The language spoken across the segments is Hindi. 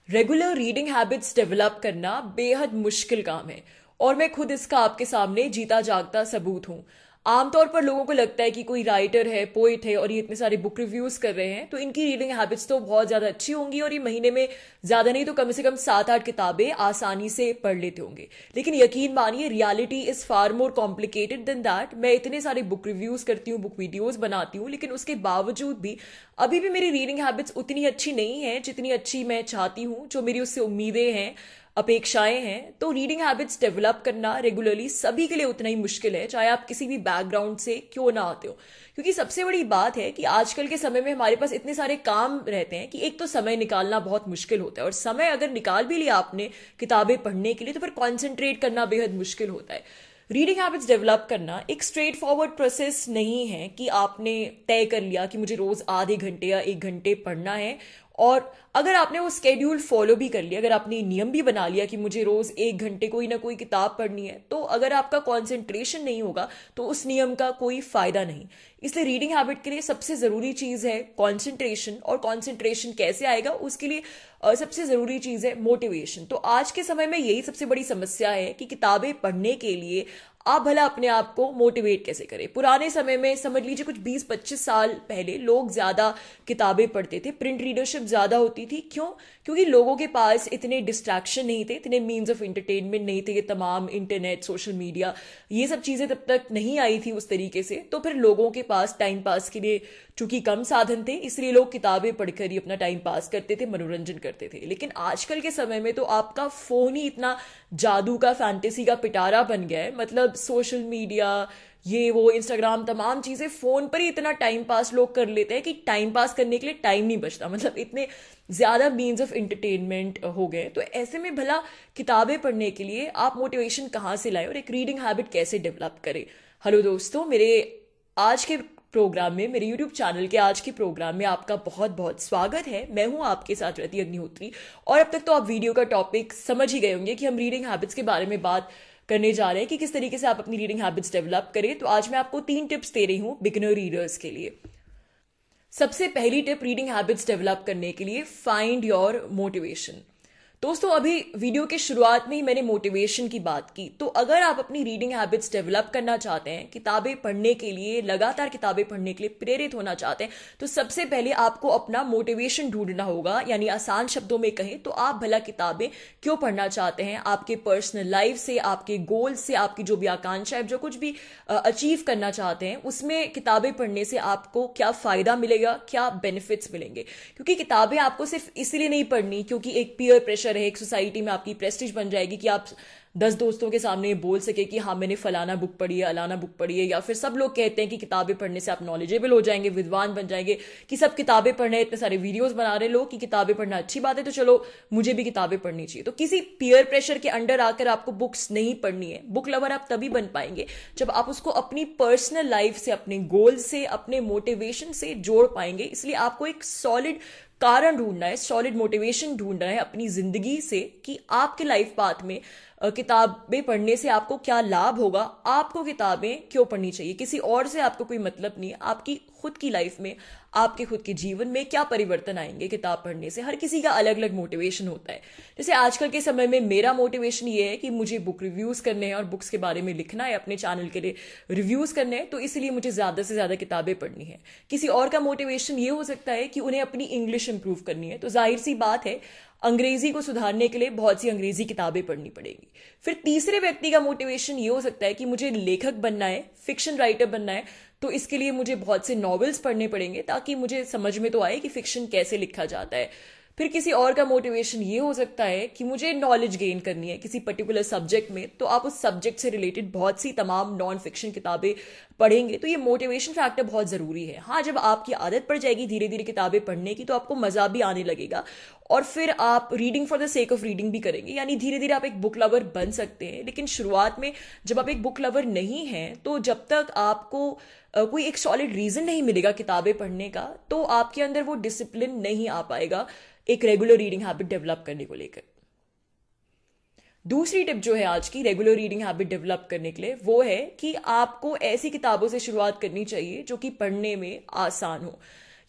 रेगुलर रीडिंग हैबिट्स डेवलप करना बेहद मुश्किल काम है और मैं खुद इसका आपके सामने जीता जागता सबूत हूं। आमतौर पर लोगों को लगता है कि कोई राइटर है, पोइट है और ये इतने सारे बुक रिव्यूज कर रहे हैं तो इनकी रीडिंग हैबिट्स तो बहुत ज्यादा अच्छी होंगी और ये महीने में ज्यादा नहीं तो कम से कम 7-8 किताबें आसानी से पढ़ लेते होंगे। लेकिन यकीन मानिए, reality is far more complicated then that. मैं इतने सारे बुक रिव्यूज करती हूँ, बुक वीडियोज बनाती हूँ, लेकिन उसके बावजूद भी अभी भी मेरी रीडिंग हैबिट्स उतनी अच्छी नहीं है जितनी अच्छी मैं चाहती हूँ, जो मेरी उससे उम्मीदें हैं, अपेक्षाएं हैं। तो रीडिंग हैबिट्स डेवलप करना रेगुलरली सभी के लिए उतना ही मुश्किल है, चाहे आप किसी भी बैकग्राउंड से क्यों ना आते हो। क्योंकि सबसे बड़ी बात है कि आजकल के समय में हमारे पास इतने सारे काम रहते हैं कि एक तो समय निकालना बहुत मुश्किल होता है, और समय अगर निकाल भी लिया आपने किताबें पढ़ने के लिए तो फिर कॉन्सेंट्रेट करना बेहद मुश्किल होता है। रीडिंग हैबिट्स डेवलप करना एक स्ट्रेट फॉरवर्ड प्रोसेस नहीं है कि आपने तय कर लिया कि मुझे रोज आधे घंटे या 1 घंटे पढ़ना है, और अगर आपने वो स्केड्यूल फॉलो भी कर लिया, अगर आपने नियम भी बना लिया कि मुझे रोज 1 घंटे कोई ना कोई किताब पढ़नी है, तो अगर आपका कॉन्सेंट्रेशन नहीं होगा तो उस नियम का कोई फायदा नहीं। इसलिए रीडिंग हैबिट के लिए सबसे जरूरी चीज है कॉन्सेंट्रेशन, और कॉन्सेंट्रेशन कैसे आएगा उसके लिए सबसे जरूरी चीज है मोटिवेशन। तो आज के समय में यही सबसे बड़ी समस्या है कि किताबें पढ़ने के लिए आप भला अपने आप को मोटिवेट कैसे करें। पुराने समय में समझ लीजिए कुछ 20-25 साल पहले लोग ज्यादा किताबें पढ़ते थे, प्रिंट रीडरशिप ज्यादा होती थी। क्यों? क्योंकि लोगों के पास इतने डिस्ट्रैक्शन नहीं थे, इतने मीन्स ऑफ एंटरटेनमेंट नहीं थे, ये तमाम इंटरनेट, सोशल मीडिया, ये सब चीजें तब तक नहीं आई थी उस तरीके से। तो फिर लोगों के पास टाइम पास के लिए चूंकि कम साधन थे, इसलिए लोग किताबें पढ़कर ही अपना टाइम पास करते थे, मनोरंजन करते थे। लेकिन आजकल के समय में तो आपका फोन ही इतना जादू का, फैंटेसी का पिटारा बन गया है। मतलब सोशल मीडिया, ये वो, इंस्टाग्राम, तमाम चीजें फोन पर ही इतना टाइम पास लोग कर लेते हैं कि टाइम पास करने के लिए टाइम नहीं बचता। मतलब इतने ज्यादा मीन्स ऑफ एंटरटेनमेंट हो गए। तो ऐसे में भला किताबें पढ़ने के लिए आप मोटिवेशन कहाँ से लाए और एक रीडिंग हैबिट कैसे डेवलप करें। हेलो दोस्तों, मेरे आज के प्रोग्राम में, मेरे YouTube चैनल के आज के प्रोग्राम में आपका बहुत बहुत स्वागत है। मैं हूं आपके साथ रति अग्निहोत्री, और अब तक तो आप वीडियो का टॉपिक समझ ही गए होंगे कि हम रीडिंग हैबिट्स के बारे में बात करने जा रहे हैं कि किस तरीके से आप अपनी रीडिंग हैबिट्स डेवलप करें। तो आज मैं आपको 3 टिप्स दे रही हूं बिगिनर रीडर्स के लिए। सबसे पहली टिप रीडिंग हैबिट्स डेवलप करने के लिए, फाइंड योर मोटिवेशन। दोस्तों, अभी वीडियो के शुरुआत में ही मैंने मोटिवेशन की बात की। तो अगर आप अपनी रीडिंग हैबिट्स डेवलप करना चाहते हैं, किताबें पढ़ने के लिए, लगातार किताबें पढ़ने के लिए प्रेरित होना चाहते हैं, तो सबसे पहले आपको अपना मोटिवेशन ढूंढना होगा। यानी आसान शब्दों में कहें तो आप भला किताबें क्यों पढ़ना चाहते हैं। आपके पर्सनल लाइफ से, आपके गोल से, आपकी जो भी आकांक्षा है, जो कुछ भी अचीव करना चाहते हैं, उसमें किताबें पढ़ने से आपको क्या फायदा मिलेगा, क्या बेनिफिट्स मिलेंगे। क्योंकि किताबें आपको सिर्फ इसलिए नहीं पढ़नी क्योंकि एक पीयर प्रेशर है, एक सोसाइटी में आपकी प्रेस्टीज बन जाएगी कि आप 10 दोस्तों के सामने बोल सके कि हाँ मैंने फलाना बुक पढ़ी है, अलाना बुक पढ़ी है। या फिर सब लोग कहते हैं कि किताबें पढ़ने से आप नॉलेजेबल हो जाएंगे, विद्वान बन जाएंगे, कि सब किताबें पढ़ रहे हैं, इतने सारे वीडियोस बना रहे लोग कि किताबें पढ़ना अच्छी बात है, तो चलो मुझे भी किताबें पढ़नी चाहिए। तो किसी पीयर प्रेशर के अंडर आकर आपको बुक्स नहीं पढ़नी है। बुक लवर आप तभी बन पाएंगे जब आप उसको अपनी पर्सनल लाइफ से, अपने गोल से, अपने मोटिवेशन से जोड़ पाएंगे। इसलिए आपको एक सॉलिड कारण ढूंढना है, सॉलिड मोटिवेशन ढूंढना है अपनी जिंदगी से कि आपके लाइफ पाथ में किताबें पढ़ने से आपको क्या लाभ होगा, आपको किताबें क्यों पढ़नी चाहिए। किसी और से आपको कोई मतलब नहीं है। आपकी खुद की लाइफ में, आपके खुद के जीवन में क्या परिवर्तन आएंगे किताब पढ़ने से। हर किसी का अलग अलग मोटिवेशन होता है। जैसे आजकल के समय में मेरा मोटिवेशन ये है कि मुझे बुक रिव्यूज करने हैं और बुक्स के बारे में लिखना है, अपने चैनल के लिए रिव्यूज करने हैं, तो इसलिए मुझे ज्यादा से ज्यादा किताबें पढ़नी है। किसी और का मोटिवेशन ये हो सकता है कि उन्हें अपनी इंग्लिश इंप्रूव करनी है, तो जाहिर सी बात है अंग्रेजी को सुधारने के लिए बहुत सी अंग्रेजी किताबें पढ़नी पड़ेगी। फिर तीसरे व्यक्ति का मोटिवेशन ये हो सकता है कि मुझे लेखक बनना है, फिक्शन राइटर बनना है, तो इसके लिए मुझे बहुत से नॉवेल्स पढ़ने पड़ेंगे ताकि मुझे समझ में तो आए कि फिक्शन कैसे लिखा जाता है। फिर किसी और का मोटिवेशन ये हो सकता है कि मुझे नॉलेज गेन करनी है किसी पर्टिकुलर सब्जेक्ट में, तो आप उस सब्जेक्ट से रिलेटेड बहुत सी तमाम नॉन फिक्शन किताबें पढ़ेंगे। तो ये मोटिवेशन फैक्टर बहुत जरूरी है। हाँ, जब आपकी आदत पड़ जाएगी धीरे धीरे किताबें पढ़ने की, तो आपको मजा भी आने लगेगा और फिर आप reading for the sake of reading भी करेंगे। यानी धीरे धीरे आप एक बुक लवर बन सकते हैं। लेकिन शुरुआत में जब आप एक बुक लवर नहीं हैं, तो जब तक आपको कोई एक सॉलिड रीजन नहीं मिलेगा किताबें पढ़ने का, तो आपके अंदर वो डिसिप्लिन नहीं आ पाएगा एक रेगुलर रीडिंग हैबिट डेवलप करने को लेकर। दूसरी टिप जो है आज की रेगुलर रीडिंग हैबिट डेवलप करने के लिए, वो है कि आपको ऐसी किताबों से शुरुआत करनी चाहिए जो कि पढ़ने में आसान हो।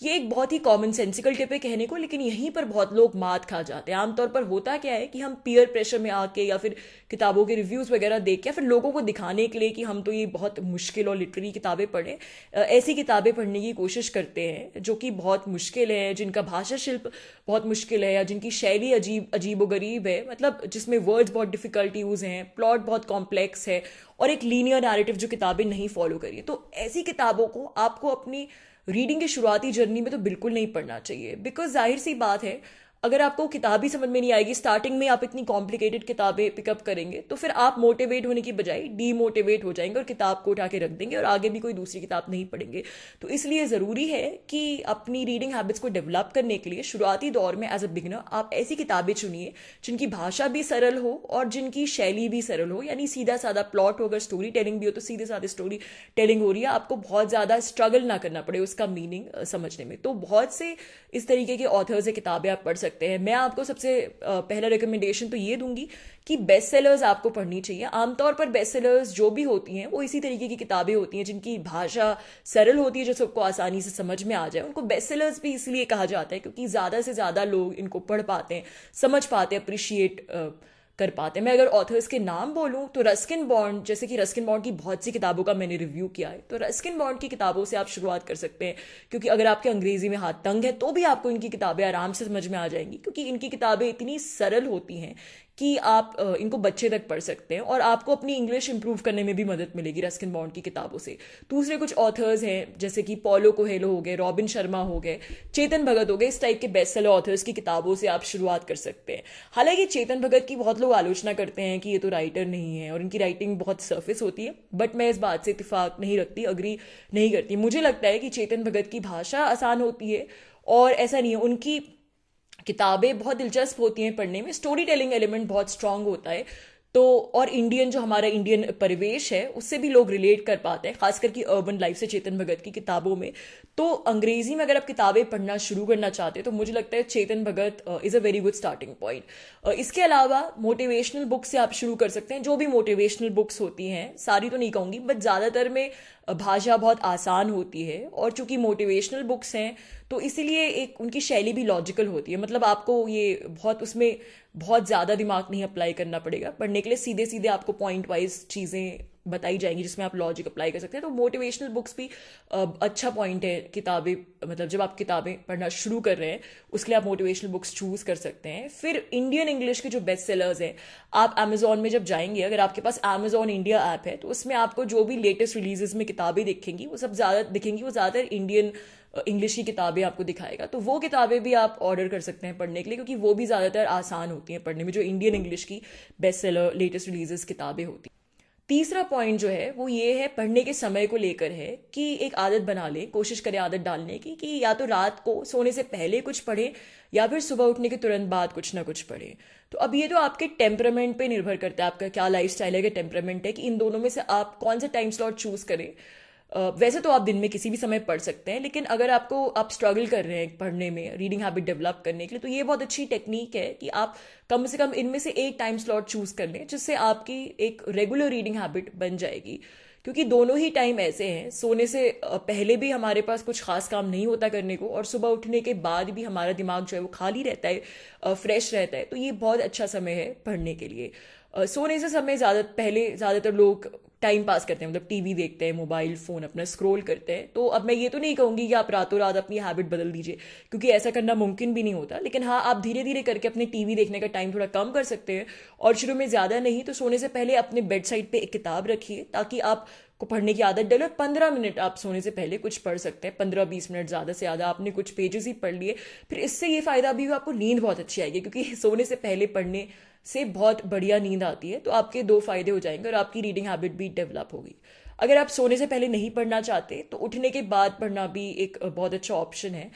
ये एक बहुत ही कॉमन सेंसिकल टिप है कहने को, लेकिन यहीं पर बहुत लोग मात खा जाते हैं। आमतौर पर होता क्या है कि हम पीयर प्रेशर में आके या फिर किताबों के रिव्यूज़ वगैरह देख के या फिर लोगों को दिखाने के लिए कि हम तो ये बहुत मुश्किल और लिटरेरी किताबें पढ़ें, ऐसी किताबें पढ़ने की कोशिश करते हैं जो कि बहुत मुश्किल है, जिनका भाषा शिल्प बहुत मुश्किल है या जिनकी शैली अजीब व गरीब है, मतलब जिसमें वर्ड्स बहुत डिफिकल्ट यूज़ हैं, प्लॉट बहुत कॉम्प्लेक्स है और एक लीनियर नैरेटिव जो किताबें नहीं फॉलो करी। तो ऐसी किताबों को आपको अपनी रीडिंग की शुरुआती जर्नी में तो बिल्कुल नहीं पढ़ना चाहिए, बिकॉज जाहिर सी बात है अगर आपको किताब ही समझ में नहीं आएगी, स्टार्टिंग में आप इतनी कॉम्प्लिकेटेड किताबें पिकअप करेंगे तो फिर आप मोटिवेट होने की बजाय डीमोटिवेट हो जाएंगे और किताब को उठा के रख देंगे और आगे भी कोई दूसरी किताब नहीं पढ़ेंगे। तो इसलिए ज़रूरी है कि अपनी रीडिंग हैबिट्स को डेवलप करने के लिए शुरुआती दौर में एज अ बिगिनर आप ऐसी किताबें चुनिए जिनकी भाषा भी सरल हो और जिनकी शैली भी सरल हो, यानी सीधा साधा प्लॉट हो, अगर स्टोरी टेलिंग भी हो तो सीधे साधे स्टोरी टेलिंग हो रही है, आपको बहुत ज़्यादा स्ट्रगल ना करना पड़े उसका मीनिंग समझने में। तो बहुत से इस तरीके के ऑथर्स से किताबें आप पढ़ सकते हैं। मैं आपको सबसे पहला रिकमेंडेशन तो ये दूंगी कि बेस्ट सेलर्स आपको पढ़नी चाहिए। आमतौर पर बेस्ट सेलर्स जो भी होती हैं वो इसी तरीके की किताबें होती हैं जिनकी भाषा सरल होती है, जो सबको आसानी से समझ में आ जाए। उनको बेस्ट सेलर्स भी इसलिए कहा जाता है क्योंकि ज़्यादा से ज़्यादा लोग इनको पढ़ पाते हैं, समझ पाते हैं, अप्रिशिएट कर पाते हैं। मैं अगर ऑथर्स के नाम बोलूं तो रस्किन बॉन्ड, जैसे कि रस्किन बॉन्ड की बहुत सी किताबों का मैंने रिव्यू किया है, तो रस्किन बॉन्ड की किताबों से आप शुरुआत कर सकते हैं, क्योंकि अगर आपके अंग्रेजी में हाथ तंग है तो भी आपको इनकी किताबें आराम से समझ में आ जाएंगी, क्योंकि इनकी किताबें इतनी सरल होती हैं कि आप इनको बच्चे तक पढ़ सकते हैं और आपको अपनी इंग्लिश इंप्रूव करने में भी मदद मिलेगी रस्किन बॉन्ड की किताबों से। दूसरे कुछ ऑथर्स हैं जैसे कि पॉलो कोहेलो हो गए, रॉबिन शर्मा हो गए, चेतन भगत हो गए, इस टाइप के बेस्ट सेलर ऑथर्स की किताबों से आप शुरुआत कर सकते हैं। हालांकि चेतन भगत की बहुत लोग आलोचना करते हैं कि ये तो राइटर नहीं है और इनकी राइटिंग बहुत सरफेस होती है, बट मैं इस बात से इत्तेफाक नहीं रखती, अग्री नहीं करती। मुझे लगता है कि चेतन भगत की भाषा आसान होती है और ऐसा नहीं है, उनकी किताबें बहुत दिलचस्प होती हैं पढ़ने में, स्टोरी टेलिंग एलिमेंट बहुत स्ट्रांग होता है। तो और इंडियन जो हमारा इंडियन परिवेश है उससे भी लोग रिलेट कर पाते हैं, खासकर कि अर्बन लाइफ से चेतन भगत की किताबों में। तो अंग्रेजी में अगर आप किताबें पढ़ना शुरू करना चाहते हैं तो मुझे लगता है Chetan Bhagat is a very good starting point. इसके अलावा मोटिवेशनल बुक से आप शुरू कर सकते हैं। जो भी मोटिवेशनल बुक्स होती हैं, सारी तो नहीं कहूँगी बट ज़्यादातर में भाषा बहुत आसान होती है और चूंकि मोटिवेशनल बुक्स हैं तो इसीलिए एक उनकी शैली भी लॉजिकल होती है, मतलब आपको ये बहुत उसमें बहुत ज़्यादा दिमाग नहीं अप्लाई करना पड़ेगा पढ़ने के लिए, सीधे सीधे आपको पॉइंट वाइज चीज़ें बताई जाएंगी जिसमें आप लॉजिक अप्लाई कर सकते हैं। तो मोटिवेशनल बुक्स भी अच्छा पॉइंट है किताबें, मतलब जब आप किताबें पढ़ना शुरू कर रहे हैं उसके लिए आप मोटिवेशनल बुक्स चूज कर सकते हैं। फिर इंडियन इंग्लिश के जो बेस्ट सेलर्स हैं, आप अमेजोन में जब जाएंगे, अगर आपके पास अमेजोन इंडिया ऐप है तो उसमें आपको जो भी लेटेस्ट रिलीजेस में किताबें दिखेंगी वो सब ज़्यादा दिखेंगी, वो ज़्यादातर इंडियन इंग्लिश की किताबें आपको दिखाएगा। तो वो किताबें भी आप ऑर्डर कर सकते हैं पढ़ने के लिए, क्योंकि वो भी ज़्यादातर आसान होती हैं पढ़ने में, जो इंडियन इंग्लिश की बेस्ट सेलर लेटेस्ट रिलीजेस किताबें होती हैं। तीसरा पॉइंट जो है वो ये है, पढ़ने के समय को लेकर है कि एक आदत बना ले, कोशिश करें आदत डालने की कि या तो रात को सोने से पहले कुछ पढ़ें या फिर सुबह उठने के तुरंत बाद कुछ ना कुछ पढ़ें। तो अब ये तो आपके टेम्परामेंट पे निर्भर करता है, आपका क्या लाइफस्टाइल है, क्या टेम्परामेंट है, कि इन दोनों में से आप कौन सा टाइम स्लॉट चूज करें। वैसे तो आप दिन में किसी भी समय पढ़ सकते हैं, लेकिन अगर आप स्ट्रगल कर रहे हैं पढ़ने में, रीडिंग हैबिट डेवलप करने के लिए, तो ये बहुत अच्छी टेक्निक है कि आप कम से कम इनमें से एक टाइम स्लॉट चूज कर लें जिससे आपकी एक रेगुलर रीडिंग हैबिट बन जाएगी। क्योंकि दोनों ही टाइम ऐसे हैं, सोने से पहले भी हमारे पास कुछ खास काम नहीं होता करने को और सुबह उठने के बाद भी हमारा दिमाग जो है वो खाली रहता है, फ्रेश रहता है। तो ये बहुत अच्छा समय है पढ़ने के लिए। सोने से समय ज़्यादातर लोग टाइम पास करते हैं, मतलब टीवी देखते हैं, मोबाइल फोन अपना स्क्रॉल करते हैं। तो अब मैं ये तो नहीं कहूंगी कि आप रातों रात अपनी हैबिट बदल दीजिए, क्योंकि ऐसा करना मुमकिन भी नहीं होता, लेकिन हाँ आप धीरे धीरे करके अपने टीवी देखने का टाइम थोड़ा कम कर सकते हैं और शुरू में ज़्यादा नहीं तो सोने से पहले अपने बेड साइड पे एक किताब रखिए ताकि आप को पढ़ने की आदत डले। 15 मिनट आप सोने से पहले कुछ पढ़ सकते हैं, 15-20 मिनट, ज़्यादा से ज़्यादा आपने कुछ पेजेस ही पढ़ लिए। फिर इससे ये फायदा भी हो, आपको नींद बहुत अच्छी आएगी, क्योंकि सोने से पहले पढ़ने से बहुत बढ़िया नींद आती है। तो आपके दो फायदे हो जाएंगे और आपकी रीडिंग हैबिट भी डेवलप होगी। अगर आप सोने से पहले नहीं पढ़ना चाहते तो उठने के बाद पढ़ना भी एक बहुत अच्छा ऑप्शन है,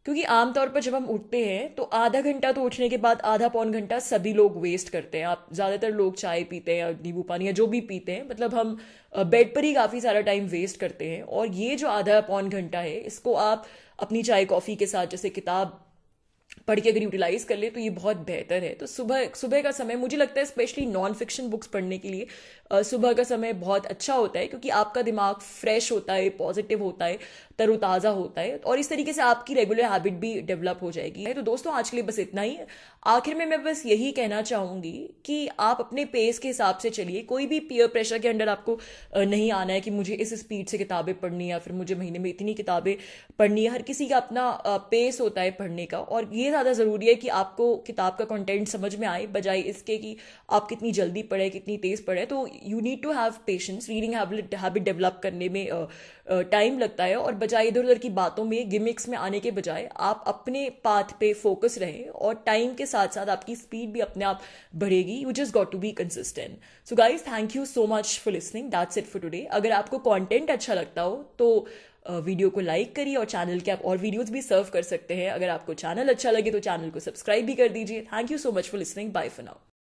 क्योंकि आमतौर पर जब हम उठते हैं तो आधा घंटा तो उठने के बाद आधा पौन घंटा सभी लोग वेस्ट करते हैं। आप ज़्यादातर लोग चाय पीते हैं या नींबू पानी या जो भी पीते हैं, मतलब हम बेड पर ही काफ़ी सारा टाइम वेस्ट करते हैं। और ये जो आधा पौन घंटा है इसको आप अपनी चाय कॉफ़ी के साथ, जैसे किताब पढ़ के अगर यूटिलाइज कर ले तो ये बहुत बेहतर है। तो सुबह सुबह का समय मुझे लगता है स्पेशली नॉन फिक्शन बुक्स पढ़ने के लिए सुबह का समय बहुत अच्छा होता है, क्योंकि आपका दिमाग फ्रेश होता है, पॉजिटिव होता है, तरोताज़ा होता है, और इस तरीके से आपकी रेगुलर हैबिट भी डेवलप हो जाएगी। तो दोस्तों आज के लिए बस इतना ही। आखिर में मैं बस यही कहना चाहूंगी कि आप अपने पेस के हिसाब से चलिए, कोई भी पीयर प्रेशर के अंडर आपको नहीं आना है कि मुझे इस स्पीड से किताबें पढ़नी है या फिर मुझे महीने में इतनी किताबें पढ़नी है। हर किसी का अपना पेस होता है पढ़ने का, और ये ज़्यादा ज़रूरी है कि आपको किताब का कंटेंट समझ में आए, बजाय इसके कि आप कितनी जल्दी पढ़े, कितनी तेज़ पढ़े। तो you need to have patience. Reading habit develop करने में टाइम लगता है, और बजाय इधर उधर की बातों में, गिमिक्स में आने के बजाय आप अपने पाथ पे फोकस रहें, और टाइम के साथ साथ आपकी स्पीड भी अपने आप बढ़ेगी। You just got to be consistent. So guys, thank you so much for listening. That's it for today. अगर आपको कंटेंट अच्छा लगता हो तो वीडियो को लाइक करिए, और चैनल के आप और वीडियोस भी सर्व कर सकते हैं। अगर आपको चैनल अच्छा लगे तो चैनल को सब्सक्राइब भी कर दीजिए। Thank you so much for listening. Bye for now.